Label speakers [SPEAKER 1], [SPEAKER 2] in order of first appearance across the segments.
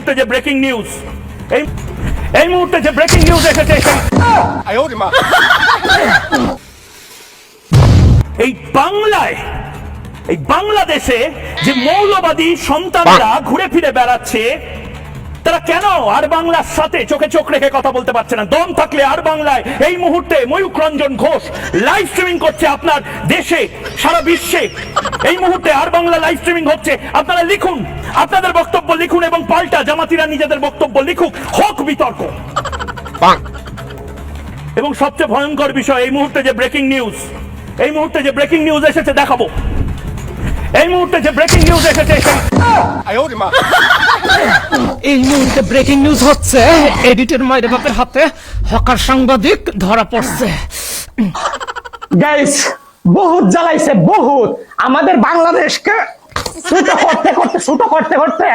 [SPEAKER 1] মুহূর্তে যে breaking news, এই মুহূর্তে যে ব্রেকিং নিউজ এসেছে, এই বাংলায়, এই বাংলাদেশে যে মৌলবাদী সন্তানরা ঘুরে ফিরে বেড়াচ্ছে, তারা কেন আর বাংলার সাথে চোখে চোখ রেখে কথা বলতে পারছে না? দম থাকলে আর বাংলায় এই মুহূর্তে ময়ূক রঞ্জন ঘোষ লাইভ স্ট্রিমিং করছে আপনার দেশে, সারা বিশ্বে। এই মুহূর্তে আর বাংলা লাইভ স্ট্রিমিং হচ্ছে। আপনারা লিখুন, আপনাদের বক্তব্য লিখুন এবং পাল্টা জামাতিরা নিজেদের বক্তব্য লিখুক, হোক বিতর্ক। এবং সবচেয়ে ভয়ঙ্কর বিষয়, এই মুহূর্তে যে ব্রেকিং নিউজ, এই মুহূর্তে যে ব্রেকিং নিউজ এসেছে দেখাবো। এই মুহূর্তে যে ব্রেকিং নিউজ এসেছে,
[SPEAKER 2] এই মুহূর্তে ব্রেকিং নিউজ হচ্ছে, এডিটের মায়ের বাপের হাতে হকার সাংবাদিক ধরা পড়ছে।
[SPEAKER 3] গাইস, বহুত জ্বালাইছে, বহুত। আমাদের বাংলাদেশকে ছোট করতে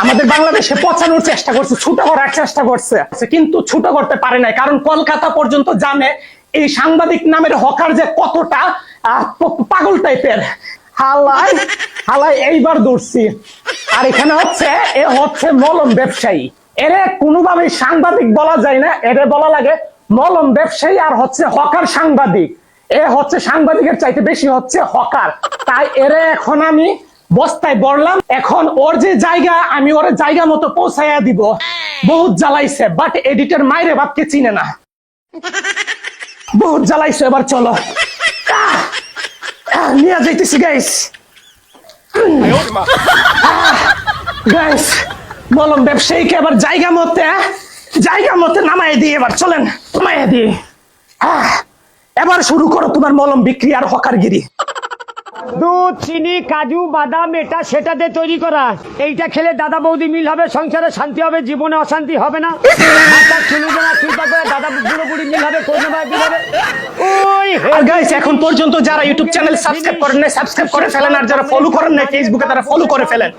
[SPEAKER 3] আমাদের বাংলাদেশে পচানোর চেষ্টা করছে, ছোট করার চেষ্টা করছে, কিন্তু ছোট করতে পারে নাই। কারণ কলকাতা পর্যন্ত জানে এই সাংবাদিক নামের হকার যে কতটা পাগল টাইপের। হালাই হালাই এইবার দৌড়ছি। আর এখানে হচ্ছে, এ হচ্ছে মলম ব্যবসায়ী। এরে কোনোভাবেই সাংবাদিক বলা যায় না, এরে বলা লাগে মলম ব্যবসায়ী। আর হচ্ছে হকার সাংবাদিক, এ হচ্ছে সাংবাদিকের চাইতে বেশি হচ্ছে হকার। তাই এরে এখন আমি বস্তায় বললাম, এখন ওর যে জায়গা, আমি ওর জায়গা মতো পৌঁছাইয়া দিব। বহুত জ্বালাইছে, বাট এডিটর মাইরে বাপকে চিনে না। বহুত জ্বালাইছে, এবার চলো নিয়ে যাইতেছি গাইস। গাইস, মলম ব্যবসায়ীকে এবার জায়গা মতে নামাই দিই। এবার চলেন, নামাই দিই। এবার শুরু করো তোমার মলম বিক্রি আর হকারগিরি।
[SPEAKER 4] দুধ, চিনি, কাজু, বাদাম, এটা সেটাতে তৈরি করা। এইটা খেলে দাদা বৌদি মিল হবে, সংসারে শান্তি হবে, জীবনে অশান্তি হবে না। দাদা বুড়ো বুড়ি মিল হবে,
[SPEAKER 3] গাইস, এখন পর্যন্ত যারা ইউটিউব চ্যানেল সাবস্ক্রাইব করেন না, সাবস্ক্রাইব করে ফেলেন। আর যারা ফলো করেন না ফেসবুকে, তারা ফলো করে ফেলেন।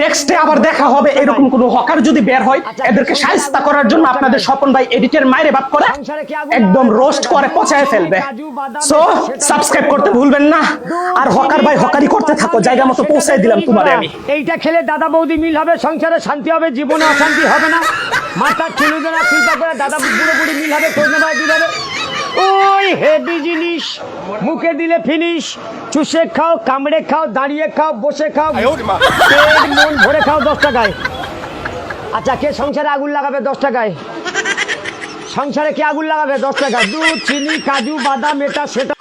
[SPEAKER 3] নেক্সটে আবার দেখা হবে এরকম কোন হকার যদি বের হয়, এদেরকে শায়েস্তা করার জন্য আপনাদের স্বপন ভাই এডিটের মাইরে বাপ করে একদম রোস্ট করে পচায় ফেলবে। সো সাবস্ক্রাইব করতে ভুলবেন না। আর হকার ভাই হকারি করতে থাকো, জায়গা মতো পৌঁছায় দিলাম তোমারে আমি।
[SPEAKER 4] এইটা খেলে দাদা বৌদি মিল হবে, সংসারে শান্তি হবে, জীবনে অশান্তি হবে না। মাথা চুলবে না, চিন্তা করে দাদা বুড়ো বুড়ি মিল হবে, ওই হেভি জিনিস। মুখে দিলে ফিনিশ। চুষে খাও, কামড়ে খাও, দাঁড়িয়ে খাও, বসে খাও, পেট মন ভরে খাও 10 টাকায়। আচ্ছা, কে সংসারে আগুন লাগাবে 10 টাকায়? সংসারে কে আগুন লাগাবে 10 টাকা? দুধ, চিনি, কাজু, বাদাম, এটা সেটা